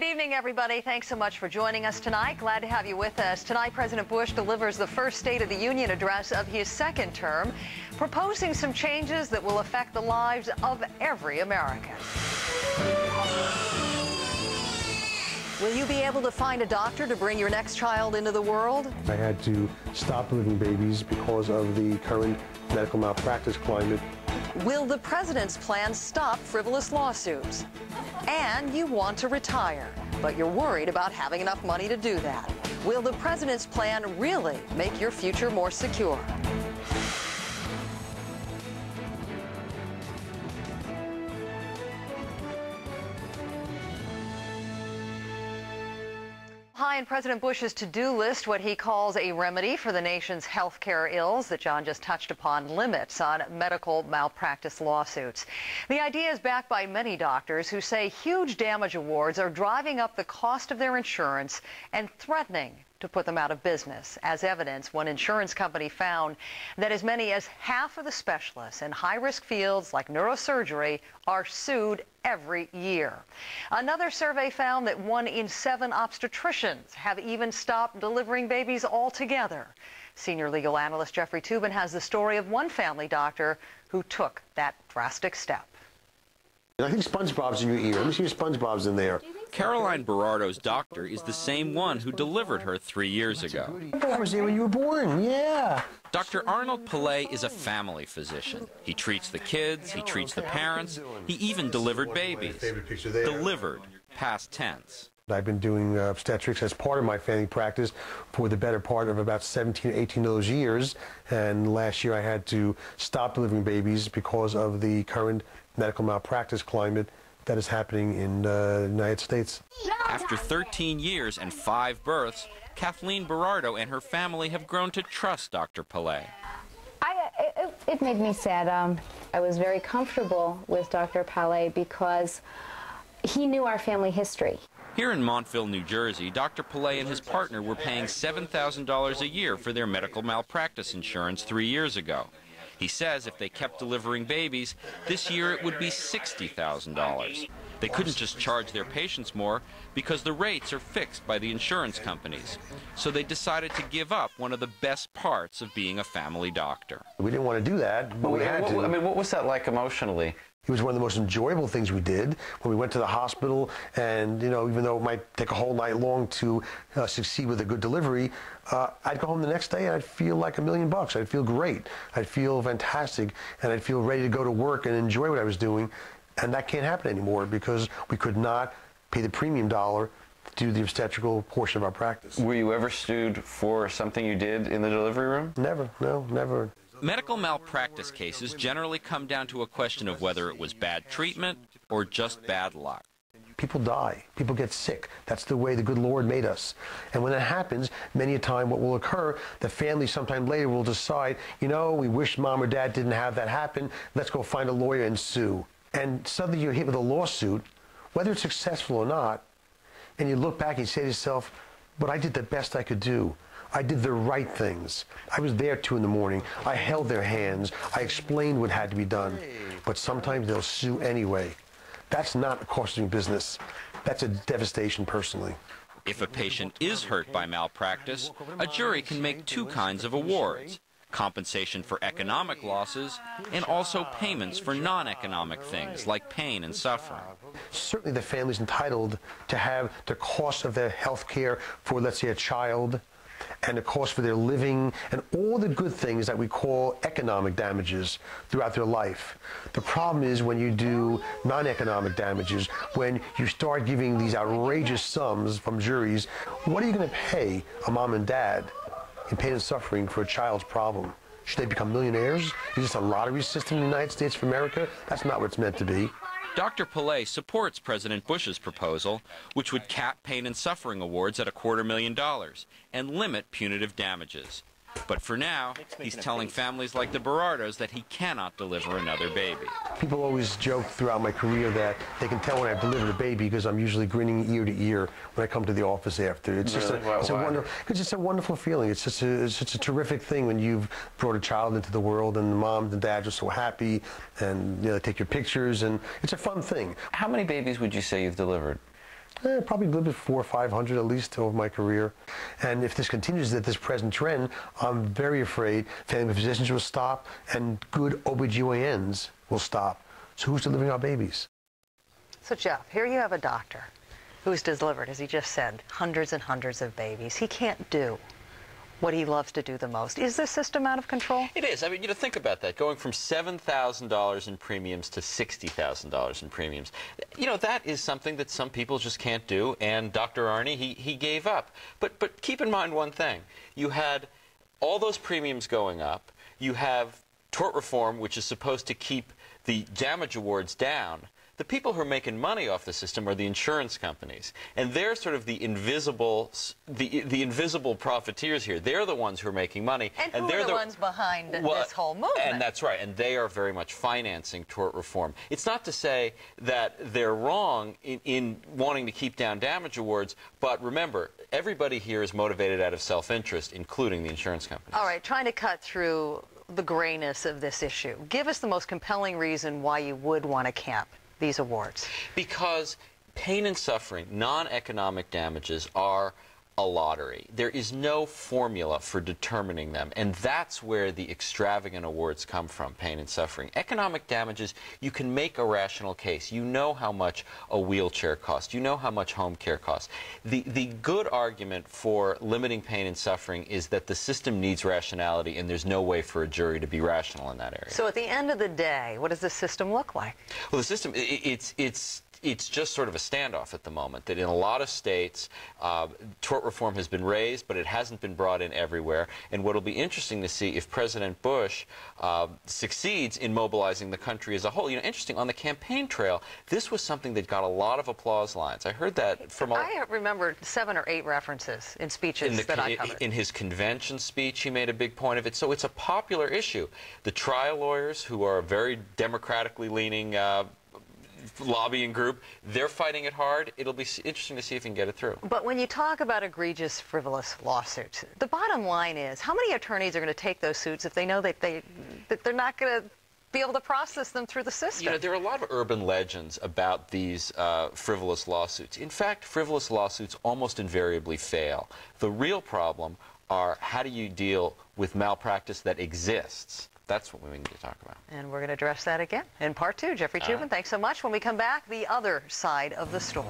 Good evening, everybody. Thanks so much for joining us tonight. Glad to have you with us. Tonight, President Bush delivers the first State of the Union address of his second term, proposing some changes that will affect the lives of every American. Will you be able to find a doctor to bring your next child into the world? I had to stop delivering babies because of the current medical malpractice climate. Will the president's plan stop frivolous lawsuits? And you want to retire, but you're worried about having enough money to do that. Will the president's plan really make your future more secure? High in President Bush's to-do list, what he calls a remedy for the nation's health care ills that John just touched upon, limits on medical malpractice lawsuits. The idea is backed by many doctors who say huge damage awards are driving up the cost of their insurance and threatening to put them out of business. As evidence, one insurance company found that as many as half of the specialists in high-risk fields like neurosurgery are sued every year. Another survey found that 1 in 7 obstetricians have even stopped delivering babies altogether. Senior legal analyst Jeffrey Toobin has the story of one family doctor who took that drastic step. I think SpongeBob's in your ear. Let me see if SpongeBob's in there. Caroline Berardo's doctor is the same one who delivered her 3 years ago. I was there when you were born, yeah. Dr. Arnold Pallay is a family physician. He treats the kids, he treats the parents, he even delivered babies. Delivered, past tense. I've been doing obstetrics as part of my family practice for the better part of about 17 or 18 of those years. And last year I had to stop delivering babies because of the current medical malpractice climate that is happening in the United States. After 13 years and 5 births, Kathleen Berardo and her family have grown to trust Dr. Pallay. It made me sad. I was very comfortable with Dr. Pallay because he knew our family history. Here in Montville, New Jersey, Dr. Pallay and his partner were paying $7,000 a year for their medical malpractice insurance 3 years ago. He says if they kept delivering babies, this year it would be $60,000. They couldn't just charge their patients more because the rates are fixed by the insurance companies. So they decided to give up one of the best parts of being a family doctor. We didn't want to do that, but we had to. I mean, what was that like emotionally? It was one of the most enjoyable things we did when we went to the hospital, and you know, even though it might take a whole night long to succeed with a good delivery, I'd go home the next day and I'd feel like $1 million. I'd feel great. I'd feel fantastic, and I'd feel ready to go to work and enjoy what I was doing. And that can't happen anymore because we could not pay the premium dollar to do the obstetrical portion of our practice. Were you ever sued for something you did in the delivery room? Never, no, never. Medical malpractice cases generally come down to a question of whether it was bad treatment or just bad luck. People die. People get sick. That's the way the good Lord made us. And when that happens, many a time what will occur, the family sometime later will decide, you know, we wish mom or dad didn't have that happen. Let's go find a lawyer and sue. And suddenly you're hit with a lawsuit, whether it's successful or not, and you look back and you say to yourself, but I did the best I could do. I did the right things. I was there at 2 in the morning. I held their hands. I explained what had to be done. But sometimes they'll sue anyway. That's not a cost-of-doing business. That's a devastation personally. If a patient is hurt by malpractice, a jury can make 2 kinds of awards: compensation for economic losses and also payments for non-economic things like pain and suffering. Certainly the family's entitled to have the cost of their health care for, let's say, a child, and the cost for their living, and all the good things that we call economic damages throughout their life. The problem is when you do non-economic damages, when you start giving these outrageous sums from juries, what are you going to pay a mom and dad in pain and suffering for a child's problem? Should they become millionaires? Is this a lottery system in the United States of America? That's not what it's meant to be. Dr. Pallay supports President Bush's proposal, which would cap pain and suffering awards at $250,000 and limit punitive damages. But for now, he's telling families like the Berardos that he cannot deliver another baby. People always joke throughout my career that they can tell when I've delivered a baby because I'm usually grinning ear to ear when I come to the office after. It's just a wonderful feeling. It's just a terrific thing when you've brought a child into the world and the mom and dad are so happy, and you know, they take your pictures, and it's a fun thing. How many babies would you say you've delivered? Probably a little bit 400 or 500 at least over my career. And if this continues at this present trend, I'm very afraid family physicians will stop and good OBGYNs will stop. So who's delivering our babies? So Jeff, here you have a doctor who's delivered, as he just said, hundreds and hundreds of babies. He can't do what he loves to do the most. Is this system out of control? It is. I mean, think about that. Going from $7,000 in premiums to $60,000 in premiums. That is something that some people just can't do, and Dr. Arnie, he gave up. But keep in mind one thing. You had all those premiums going up. You have tort reform, which is supposed to keep the damage awards down. The people who are making money off the system are the insurance companies, and they're sort of the invisible profiteers here. They're the ones who are making money, and they're the ones behind this whole movement. And that's right, and they are very much financing tort reform. It's not to say that they're wrong in wanting to keep down damage awards, but remember, everybody here is motivated out of self-interest, including the insurance companies. All right, trying to cut through the grayness of this issue. Give us the most compelling reason why you would want to cap these awards. Because pain and suffering, non-economic damages, are a lottery. There is no formula for determining them, and that's where the extravagant awards come from, pain and suffering. Economic damages, you can make a rational case. You know how much a wheelchair costs. You know how much home care costs. The good argument for limiting pain and suffering is that the system needs rationality, and there's no way for a jury to be rational in that area. So at the end of the day, what does the system look like? Well, the system, it's just sort of a standoff at the moment, that in a lot of states, tort reform has been raised, but it hasn't been brought in everywhere. And what will be interesting to see if President Bush succeeds in mobilizing the country as a whole. Interesting, on the campaign trail, this was something that got a lot of applause lines. I heard that from I remember 7 or 8 references in speeches that I covered. In his convention speech, he made a big point of it. So it's a popular issue. The trial lawyers, who are a very democratically leaning lobbying group, they're fighting it hard. It'll be interesting to see if he can get it through. But when you talk about egregious, frivolous lawsuits, the bottom line is, how many attorneys are going to take those suits if they know that they're not going to be able to process them through the system? There are a lot of urban legends about these frivolous lawsuits. In fact, frivolous lawsuits almost invariably fail. The real problem are, how do you deal with malpractice that exists? That's what we need to talk about. And we're going to address that again in part 2. Jeffrey Toobin, thanks so much. When we come back, the other side of the story.